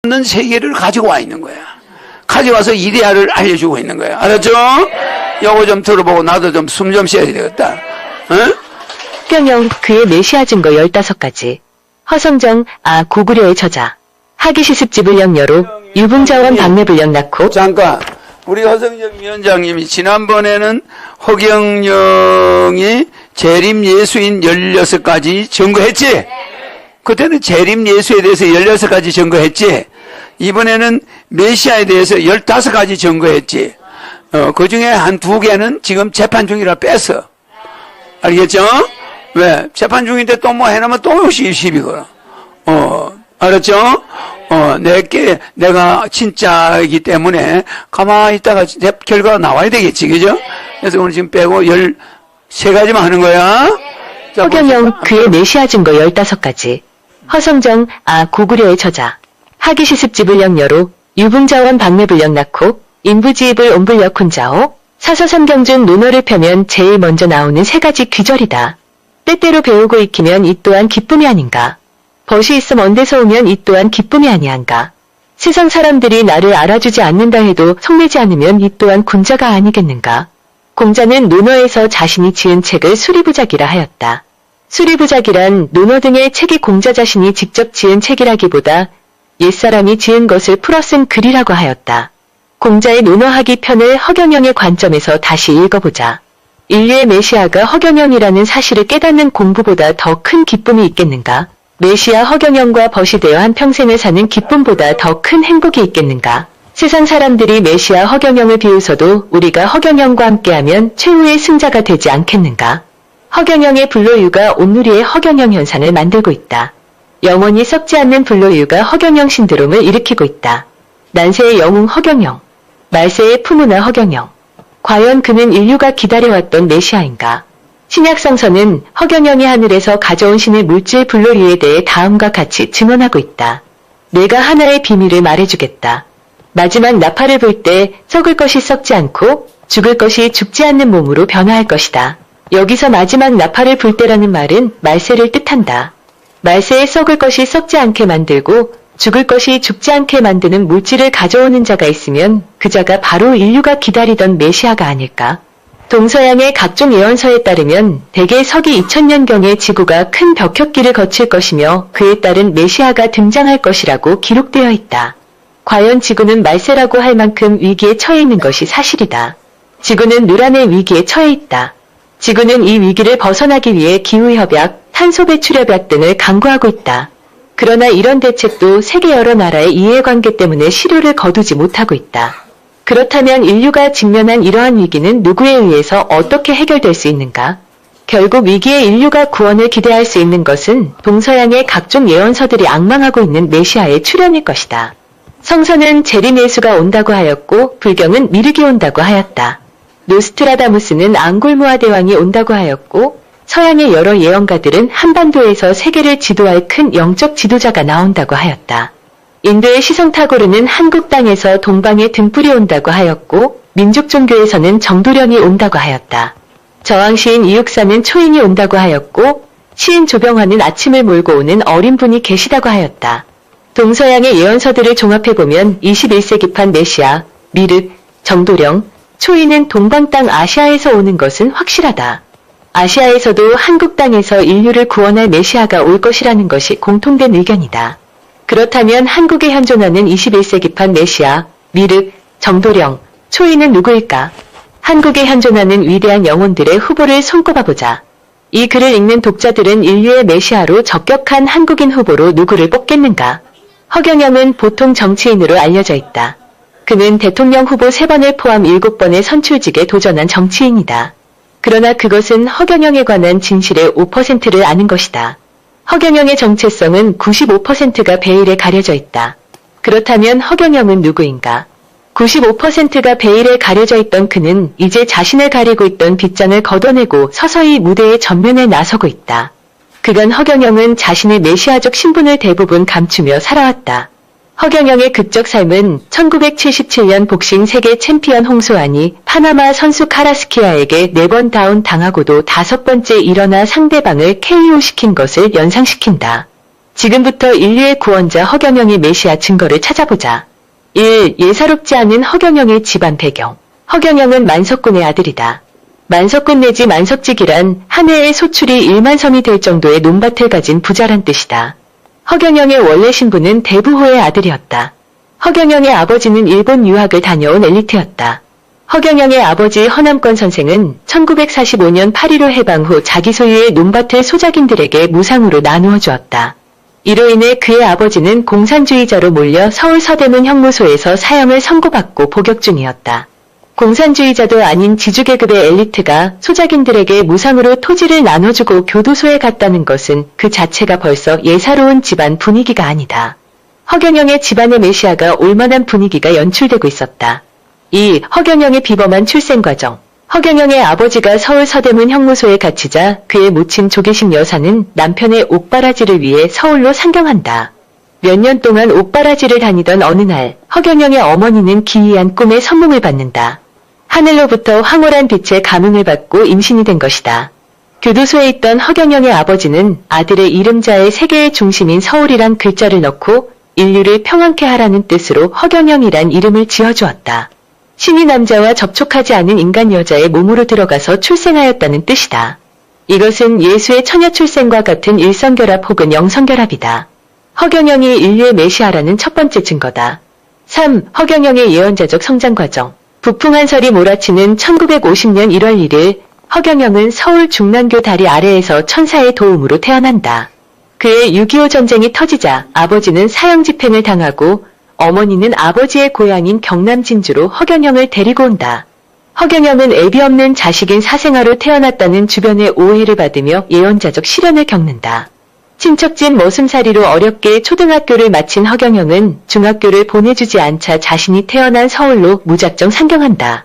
없는 세계를 가지고 와 있는 거야. 가져와서 이데아를 알려주고 있는 거야. 알았죠? 요거 좀 들어보고 나도 좀 숨 좀 쉬어야 되겠다. 응? 허경영 그의 메시아 증거 15가지. 허성정 고구려의 저자. 하기시습집을 영여로 유붕자원 박매불령 낳고. 잠깐. 우리 허성정 위원장님이 지난번에는 허경영이 재림 예수인 16가지 증거했지? 그때는 재림 예수에 대해서 16가지 증거했지? 이번에는 메시아에 대해서 15가지 증거했지? 그 중에 한 2개는 지금 재판 중이라 뺐어. 알겠죠? 왜? 재판 중인데 또 뭐 해놓으면 또 시비거라. 알았죠? 내가 진짜이기 때문에 가만히 있다가 결과가 나와야 되겠지, 그죠? 그래서 오늘 지금 빼고 13가지만 하는 거야. 자, 허경영 그의 메시아 증거 15가지. 허성정 고구려의 저자. 하기시습집을 영여로 유붕자원 박매불령 낳고 인부지입을 옴불역 혼자오. 사서삼경 중 논어를 펴면 제일 먼저 나오는 3가지 귀절이다. 때때로 배우고 익히면 이 또한 기쁨이 아닌가. 벗이 있어 먼 데서 오면 이 또한 기쁨이 아니한가. 세상 사람들이 나를 알아주지 않는다 해도 성내지 않으면 이 또한 군자가 아니겠는가. 공자는 논어에서 자신이 지은 책을 수리부작이라 하였다. 수리부작이란 논어 등의 책이 공자 자신이 직접 지은 책이라기보다 옛사람이 지은 것을 풀어 쓴 글이라고 하였다. 공자의 논어하기 편을 허경영의 관점에서 다시 읽어보자. 인류의 메시아가 허경영이라는 사실을 깨닫는 공부보다 더 큰 기쁨이 있겠는가? 메시아 허경영과 벗이 되어 한평생을 사는 기쁨보다 더 큰 행복이 있겠는가? 세상 사람들이 메시아 허경영을 비웃어도 우리가 허경영과 함께하면 최후의 승자가 되지 않겠는가? 허경영의 불로유가 온누리의 허경영 현상을 만들고 있다. 영원히 썩지 않는 불로유가 허경영 신드롬을 일으키고 있다. 난세의 영웅 허경영, 말세의 푸무나 허경영. 과연 그는 인류가 기다려왔던 메시아인가? 신약성서는 허경영이 하늘에서 가져온 신의 물질 불로유에 대해 다음과 같이 증언하고 있다. 내가 하나의 비밀을 말해주겠다. 마지막 나팔을 불 때 썩을 것이 썩지 않고 죽을 것이 죽지 않는 몸으로 변화할 것이다. 여기서 마지막 나팔을 불 때라는 말은 말세를 뜻한다. 말세에 썩을 것이 썩지 않게 만들고 죽을 것이 죽지 않게 만드는 물질을 가져오는 자가 있으면 그 자가 바로 인류가 기다리던 메시아가 아닐까? 동서양의 각종 예언서에 따르면 대개 서기 2000년경에 지구가 큰 벽혁기를 거칠 것이며 그에 따른 메시아가 등장할 것이라고 기록되어 있다. 과연 지구는 말세라고 할 만큼 위기에 처해 있는 것이 사실이다. 지구는 누란의 위기에 처해 있다. 지구는 이 위기를 벗어나기 위해 기후협약, 탄소배출협약 등을 강구하고 있다. 그러나 이런 대책도 세계 여러 나라의 이해관계 때문에 실효를 거두지 못하고 있다. 그렇다면 인류가 직면한 이러한 위기는 누구에 의해서 어떻게 해결될 수 있는가? 결국 위기에 인류가 구원을 기대할 수 있는 것은 동서양의 각종 예언서들이 앙망하고 있는 메시아의 출현일 것이다. 성서는 재림 예수가 온다고 하였고 불경은 미륵이 온다고 하였다. 노스트라다무스는 앙골무아 대왕이 온다고 하였고 서양의 여러 예언가들은 한반도에서 세계를 지도할 큰 영적 지도자가 나온다고 하였다. 인도의 시성타고르는 한국 땅에서 동방의 등불이 온다고 하였고 민족 종교에서는 정도련이 온다고 하였다. 저항시인 이육사는 초인이 온다고 하였고 시인 조병화는 아침을 몰고 오는 어린 분이 계시다고 하였다. 동서양의 예언서들을 종합해보면 21세기판 메시아, 미륵, 정도령, 초인은 동방 땅 아시아에서 오는 것은 확실하다. 아시아에서도 한국 땅에서 인류를 구원할 메시아가 올 것이라는 것이 공통된 의견이다. 그렇다면 한국에 현존하는 21세기판 메시아, 미륵, 정도령, 초인은 누구일까? 한국에 현존하는 위대한 영혼들의 후보를 손꼽아보자. 이 글을 읽는 독자들은 인류의 메시아로 적격한 한국인 후보로 누구를 뽑겠는가? 허경영은 보통 정치인으로 알려져 있다. 그는 대통령 후보 3번을 포함 7번의 선출직에 도전한 정치인이다. 그러나 그것은 허경영에 관한 진실의 5%를 아는 것이다. 허경영의 정체성은 95%가 베일에 가려져 있다. 그렇다면 허경영은 누구인가? 95%가 베일에 가려져 있던 그는 이제 자신을 가리고 있던 빗장을 걷어내고 서서히 무대의 전면에 나서고 있다. 그간 허경영은 자신의 메시아적 신분을 대부분 감추며 살아왔다. 허경영의 극적 삶은 1977년 복싱 세계 챔피언 홍소환이 파나마 선수 카라스키아에게 4번 다운 당하고도 5번째 일어나 상대방을 KO 시킨 것을 연상시킨다. 지금부터 인류의 구원자 허경영의 메시아 증거를 찾아보자. 1. 예사롭지 않은 허경영의 집안 배경. 허경영은 만석군의 아들이다. 만석군 내지 만석직이란 한 해의 소출이 1만 섬이 될 정도의 논밭을 가진 부자란 뜻이다. 허경영의 원래 신부는 대부호의 아들이었다. 허경영의 아버지는 일본 유학을 다녀온 엘리트였다. 허경영의 아버지 허남권 선생은 1945년 8.15 해방 후 자기 소유의 논밭을 소작인들에게 무상으로 나누어 주었다. 이로 인해 그의 아버지는 공산주의자로 몰려 서울 서대문 형무소에서 사형을 선고받고 복역 중이었다. 공산주의자도 아닌 지주계급의 엘리트가 소작인들에게 무상으로 토지를 나눠주고 교도소에 갔다는 것은 그 자체가 벌써 예사로운 집안 분위기가 아니다. 허경영의 집안의 메시아가 올만한 분위기가 연출되고 있었다. 2. 허경영의 비범한 출생 과정. 허경영의 아버지가 서울 서대문 형무소에 갇히자 그의 모친 조계식 여사는 남편의 옷바라지를 위해 서울로 상경한다. 몇 년 동안 옷바라지를 다니던 어느 날 허경영의 어머니는 기이한 꿈의 선몽을 받는다. 하늘로부터 황홀한 빛의 감흥을 받고 임신이 된 것이다. 교도소에 있던 허경영의 아버지는 아들의 이름자에 세계의 중심인 서울이란 글자를 넣고 인류를 평안케 하라는 뜻으로 허경영이란 이름을 지어주었다. 신이 남자와 접촉하지 않은 인간 여자의 몸으로 들어가서 출생하였다는 뜻이다. 이것은 예수의 처녀 출생과 같은 일성결합 혹은 영성결합이다. 허경영이 인류의 메시아라는 첫 번째 증거다. 3. 허경영의 예언자적 성장 과정. 북풍 한설이 몰아치는 1950년 1월 1일 허경영은 서울 중랑교 다리 아래에서 천사의 도움으로 태어난다. 그의 6.25 전쟁이 터지자 아버지는 사형 집행을 당하고 어머니는 아버지의 고향인 경남 진주로 허경영을 데리고 온다. 허경영은 애비 없는 자식인 사생아로 태어났다는 주변의 오해를 받으며 예언자적 시련을 겪는다. 친척집 머슴살이로 어렵게 초등학교를 마친 허경영은 중학교를 보내주지 않자 자신이 태어난 서울로 무작정 상경한다.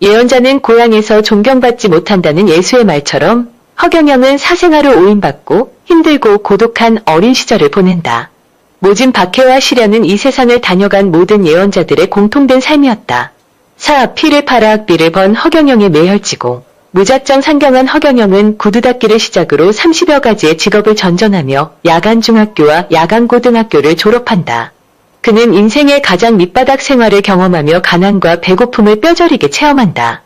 예언자는 고향에서 존경받지 못한다는 예수의 말처럼 허경영은 사생아로 오인받고 힘들고 고독한 어린 시절을 보낸다. 모진 박해와 시련은 이 세상을 다녀간 모든 예언자들의 공통된 삶이었다. 4. 피를 팔아 학비를 번 허경영의 매혈지공. 무작정 상경한 허경영은 구두 닦기를 시작으로 30여 가지의 직업을 전전하며 야간 중학교와 야간 고등학교를 졸업한다. 그는 인생의 가장 밑바닥 생활을 경험하며 가난과 배고픔을 뼈저리게 체험한다.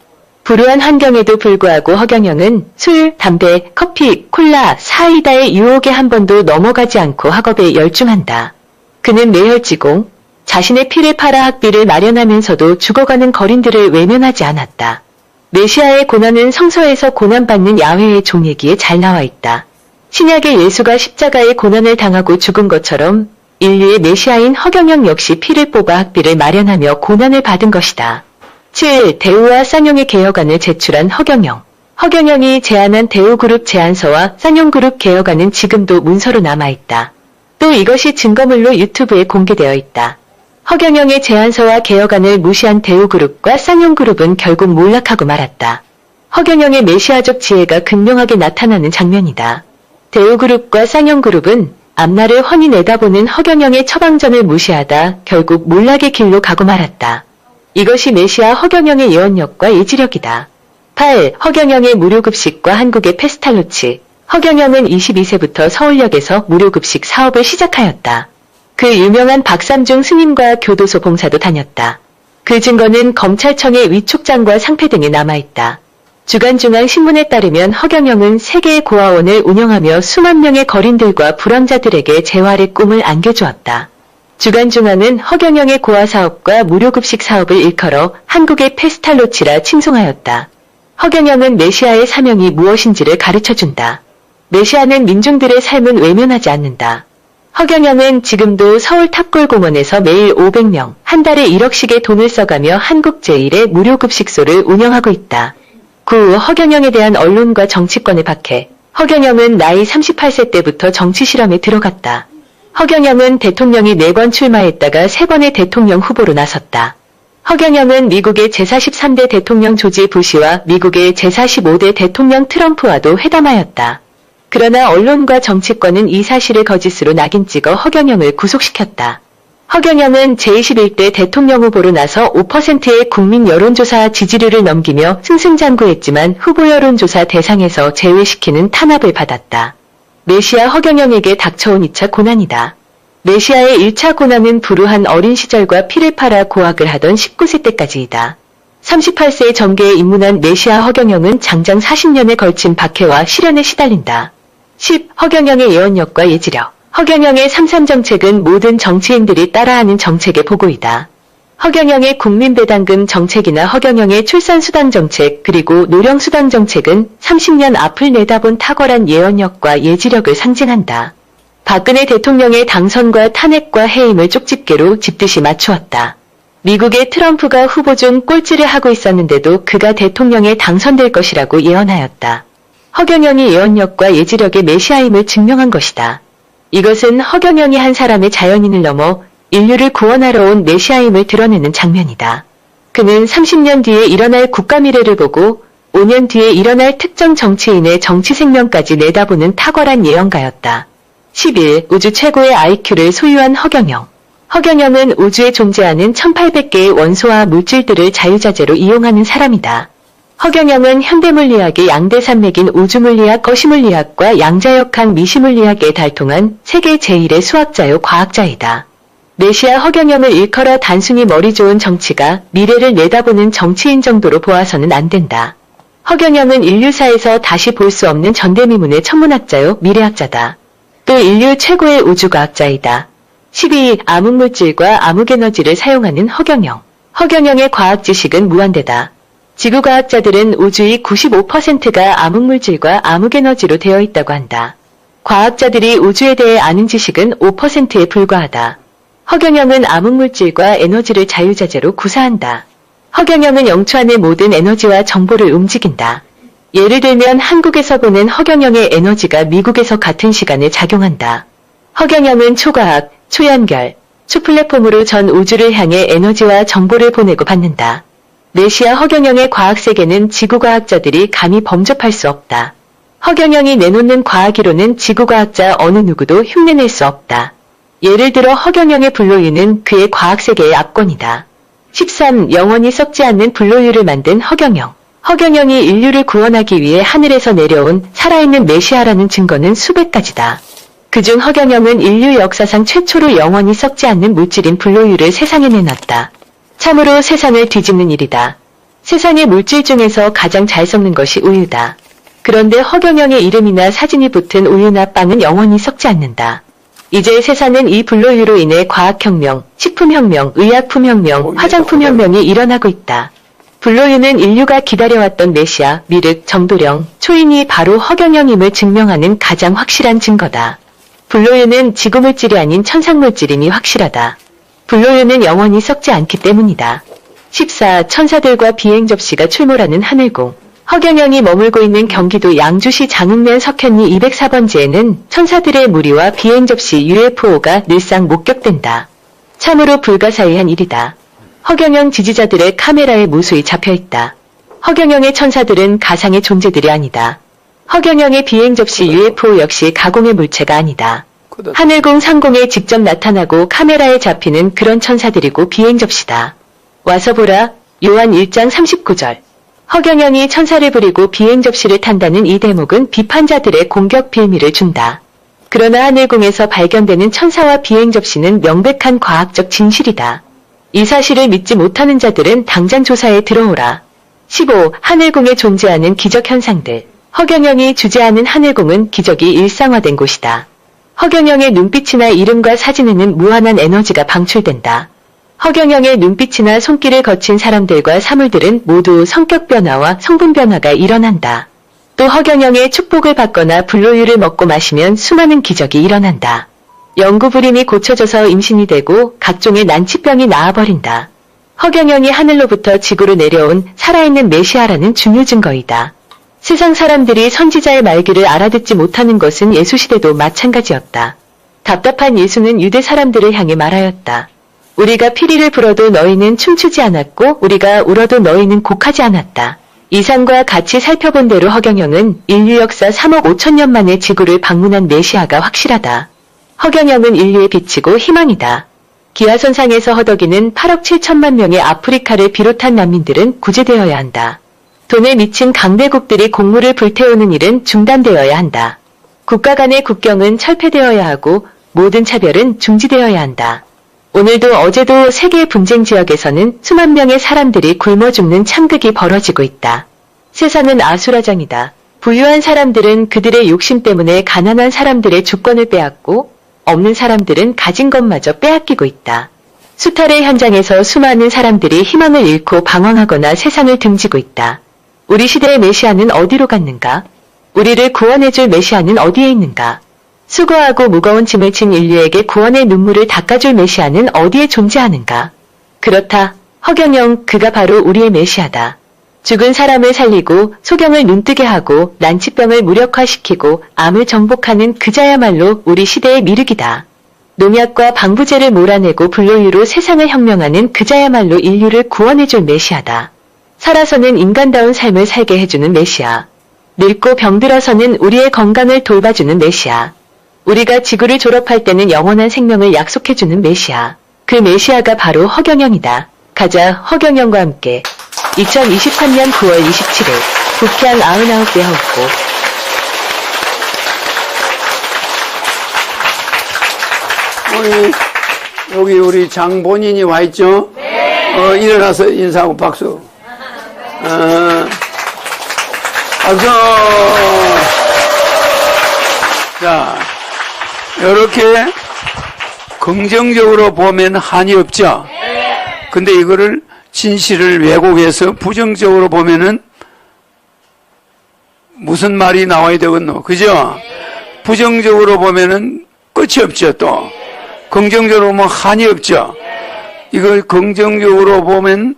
불우한 환경에도 불구하고 허경영은 술, 담배, 커피, 콜라, 사이다의 유혹에 한 번도 넘어가지 않고 학업에 열중한다. 그는 매혈지공, 자신의 피를 팔아 학비를 마련하면서도 죽어가는 거린들을 외면하지 않았다. 메시아의 고난은 성서에서 고난받는 야훼의 종얘기에 잘 나와 있다. 신약의 예수가 십자가의 고난을 당하고 죽은 것처럼 인류의 메시아인 허경영 역시 피를 뽑아 학비를 마련하며 고난을 받은 것이다. 7. 대우와 쌍용의 개혁안을 제출한 허경영. 허경영이 제안한 대우그룹 제안서와 쌍용그룹 개혁안은 지금도 문서로 남아있다. 또 이것이 증거물로 유튜브에 공개되어 있다. 허경영의 제안서와 개혁안을 무시한 대우그룹과 쌍용그룹은 결국 몰락하고 말았다. 허경영의 메시아적 지혜가 극명하게 나타나는 장면이다. 대우그룹과 쌍용그룹은 앞날을 훤히 내다보는 허경영의 처방전을 무시하다 결국 몰락의 길로 가고 말았다. 이것이 메시아 허경영의 예언력과 예지력이다. 8. 허경영의 무료급식과 한국의 페스탈로치. 허경영은 22세부터 서울역에서 무료급식 사업을 시작하였다. 그 유명한 박삼중 스님과 교도소 봉사도 다녔다. 그 증거는 검찰청의 위촉장과 상패 등에 남아있다. 주간중앙신문에 따르면 허경영은 세계의 고아원을 운영하며 수만 명의 거린들과 불황자들에게 재활의 꿈을 안겨주었다. 주간중앙은 허경영의 고아사업과 무료급식 사업을 일컬어 한국의 페스탈로치라 칭송하였다. 허경영은 메시아의 사명이 무엇인지를 가르쳐준다. 메시아는 민중들의 삶은 외면하지 않는다. 허경영은 지금도 서울 탑골공원에서 매일 500명, 한 달에 1억씩의 돈을 써가며 한국 제1의 무료급식소를 운영하고 있다. 9. 허경영에 대한 언론과 정치권의 박해. 허경영은 나이 38세 때부터 정치 실험에 들어갔다. 허경영은 대통령이 4번 출마했다가 3번의 대통령 후보로 나섰다. 허경영은 미국의 제43대 대통령 조지 부시와 미국의 제45대 대통령 트럼프와도 회담하였다. 그러나 언론과 정치권은 이 사실을 거짓으로 낙인 찍어 허경영을 구속시켰다. 허경영은 제21대 대통령 후보로 나서 5%의 국민 여론조사 지지율을 넘기며 승승장구했지만 후보 여론조사 대상에서 제외시키는 탄압을 받았다. 메시아 허경영에게 닥쳐온 2차 고난이다. 메시아의 1차 고난은 불우한 어린 시절과 피를 팔아 고학을 하던 19세 때까지이다. 38세의 정계에 입문한 메시아 허경영은 장장 40년에 걸친 박해와 시련에 시달린다. 10. 허경영의 예언력과 예지력. 허경영의 3.3 정책은 모든 정치인들이 따라하는 정책의 보고이다. 허경영의 국민배당금 정책이나 허경영의 출산수당 정책 그리고 노령수당 정책은 30년 앞을 내다본 탁월한 예언력과 예지력을 상징한다. 박근혜 대통령의 당선과 탄핵과 해임을 쪽집게로 짚듯이 맞추었다. 미국의 트럼프가 후보 중 꼴찌를 하고 있었는데도 그가 대통령에 당선될 것이라고 예언하였다. 허경영이 예언력과 예지력의 메시아임을 증명한 것이다. 이것은 허경영이 한 사람의 자연인을 넘어 인류를 구원하러 온 메시아임을 드러내는 장면이다. 그는 30년 뒤에 일어날 국가 미래를 보고 5년 뒤에 일어날 특정 정치인의 정치 생명까지 내다보는 탁월한 예언가였다. 11. 우주 최고의 IQ를 소유한 허경영. 허경영은 우주에 존재하는 1800개의 원소와 물질들을 자유자재로 이용하는 사람이다. 허경영은 현대물리학의 양대산맥인 우주물리학, 거시물리학과 양자역학, 미시물리학에 달통한 세계 제1의 수학자요 과학자이다. 메시아 허경영을 일컬어 단순히 머리 좋은 정치가 미래를 내다보는 정치인 정도로 보아서는 안 된다. 허경영은 인류사에서 다시 볼 수 없는 전대미문의 천문학자요 미래학자다. 또 인류 최고의 우주과학자이다. 12. 암흑물질과 암흑에너지를 사용하는 허경영. 허경영의 과학 지식은 무한대다. 지구과학자들은 우주의 95%가 암흑물질과 암흑에너지로 되어 있다고 한다. 과학자들이 우주에 대해 아는 지식은 5%에 불과하다. 허경영은 암흑물질과 에너지를 자유자재로 구사한다. 허경영은 영초 안의 모든 에너지와 정보를 움직인다. 예를 들면 한국에서 보낸 허경영의 에너지가 미국에서 같은 시간에 작용한다. 허경영은 초과학, 초연결, 초플랫폼으로 전 우주를 향해 에너지와 정보를 보내고 받는다. 메시아 허경영의 과학세계는 지구과학자들이 감히 범접할 수 없다. 허경영이 내놓는 과학이론은 지구과학자 어느 누구도 흉내낼 수 없다. 예를 들어 허경영의 불로유는 그의 과학세계의 압권이다. 13. 영원히 썩지 않는 불로유를 만든 허경영. 허경영이 인류를 구원하기 위해 하늘에서 내려온 살아있는 메시아라는 증거는 수백 가지다. 그중 허경영은 인류 역사상 최초로 영원히 썩지 않는 물질인 불로유를 세상에 내놨다. 참으로 세상을 뒤집는 일이다. 세상의 물질 중에서 가장 잘 썩는 것이 우유다. 그런데 허경영의 이름이나 사진이 붙은 우유나 빵은 영원히 썩지 않는다. 이제 세상은 이 불로유로 인해 과학혁명, 식품혁명, 의약품혁명, 화장품혁명이 일어나고 있다. 불로유는 인류가 기다려왔던 메시아, 미륵, 정도령, 초인이 바로 허경영임을 증명하는 가장 확실한 증거다. 불로유는 지구물질이 아닌 천상물질임이 확실하다. 불로유는 영원히 썩지 않기 때문이다. 14. 천사들과 비행 접시가 출몰하는 하늘궁. 허경영이 머물고 있는 경기도 양주시 장흥면 석현리 204번지에는 천사들의 무리와 비행 접시 UFO가 늘상 목격된다. 참으로 불가사의한 일이다. 허경영 지지자들의 카메라에 무수히 잡혀있다. 허경영의 천사들은 가상의 존재들이 아니다. 허경영의 비행 접시 UFO 역시 가공의 물체가 아니다. 하늘궁 상공에 직접 나타나고 카메라에 잡히는 그런 천사들이고 비행 접시다. 와서 보라. 요한 1장 39절. 허경영이 천사를 부리고 비행 접시를 탄다는 이 대목은 비판자들의 공격 빌미를 준다. 그러나 하늘궁에서 발견되는 천사와 비행 접시는 명백한 과학적 진실이다. 이 사실을 믿지 못하는 자들은 당장 조사에 들어오라. 15. 하늘궁에 존재하는 기적 현상들. 허경영이 주재하는 하늘궁은 기적이 일상화된 곳이다. 허경영의 눈빛이나 이름과 사진에는 무한한 에너지가 방출된다. 허경영의 눈빛이나 손길을 거친 사람들과 사물들은 모두 성격 변화와 성분 변화가 일어난다. 또 허경영의 축복을 받거나 불로유를 먹고 마시면 수많은 기적이 일어난다. 영구불임이 고쳐져서 임신이 되고 각종의 난치병이 나아버린다. 허경영이 하늘로부터 지구로 내려온 살아있는 메시아라는 중요 증거이다. 세상 사람들이 선지자의 말귀를 알아듣지 못하는 것은 예수시대도 마찬가지였다. 답답한 예수는 유대 사람들을 향해 말하였다. 우리가 피리를 불어도 너희는 춤추지 않았고 우리가 울어도 너희는 곡하지 않았다. 이상과 같이 살펴본 대로 허경영은 인류 역사 3억 5천년 만에 지구를 방문한 메시아가 확실하다. 허경영은 인류의 빛이고 희망이다. 기아선상에서 허덕이는 8억 7천만 명의 아프리카를 비롯한 난민들은 구제되어야 한다. 돈에 미친 강대국들이 곡물을 불태우는 일은 중단되어야 한다. 국가 간의 국경은 철폐되어야 하고 모든 차별은 중지되어야 한다. 오늘도 어제도 세계 분쟁 지역에서는 수만 명의 사람들이 굶어 죽는 참극이 벌어지고 있다. 세상은 아수라장이다. 부유한 사람들은 그들의 욕심 때문에 가난한 사람들의 주권을 빼앗고 없는 사람들은 가진 것마저 빼앗기고 있다. 수탈의 현장에서 수많은 사람들이 희망을 잃고 방황하거나 세상을 등지고 있다. 우리 시대의 메시아는 어디로 갔는가? 우리를 구원해줄 메시아는 어디에 있는가? 수고하고 무거운 짐을 진 인류에게 구원의 눈물을 닦아줄 메시아는 어디에 존재하는가? 그렇다. 허경영, 그가 바로 우리의 메시아다. 죽은 사람을 살리고 소경을 눈뜨게 하고 난치병을 무력화시키고 암을 정복하는 그자야말로 우리 시대의 미륵이다. 농약과 방부제를 몰아내고 불로유로 세상을 혁명하는 그자야말로 인류를 구원해줄 메시아다. 살아서는 인간다운 삶을 살게 해주는 메시아. 늙고 병들어서는 우리의 건강을 돌봐주는 메시아. 우리가 지구를 졸업할 때는 영원한 생명을 약속해주는 메시아. 그 메시아가 바로 허경영이다. 가자, 허경영과 함께. 2023년 9월 27일 북향 99배 헛고 여기 우리 장본인이 와 있죠? 네. 일어나서 인사하고 박수. 박수. 자, 이렇게 긍정적으로 보면 한이 없죠? 근데 이거를 진실을 왜곡해서 부정적으로 보면은 무슨 말이 나와야 되겠노? 그죠? 부정적으로 보면은 끝이 없죠, 또. 긍정적으로 보면 한이 없죠. 이걸 긍정적으로 보면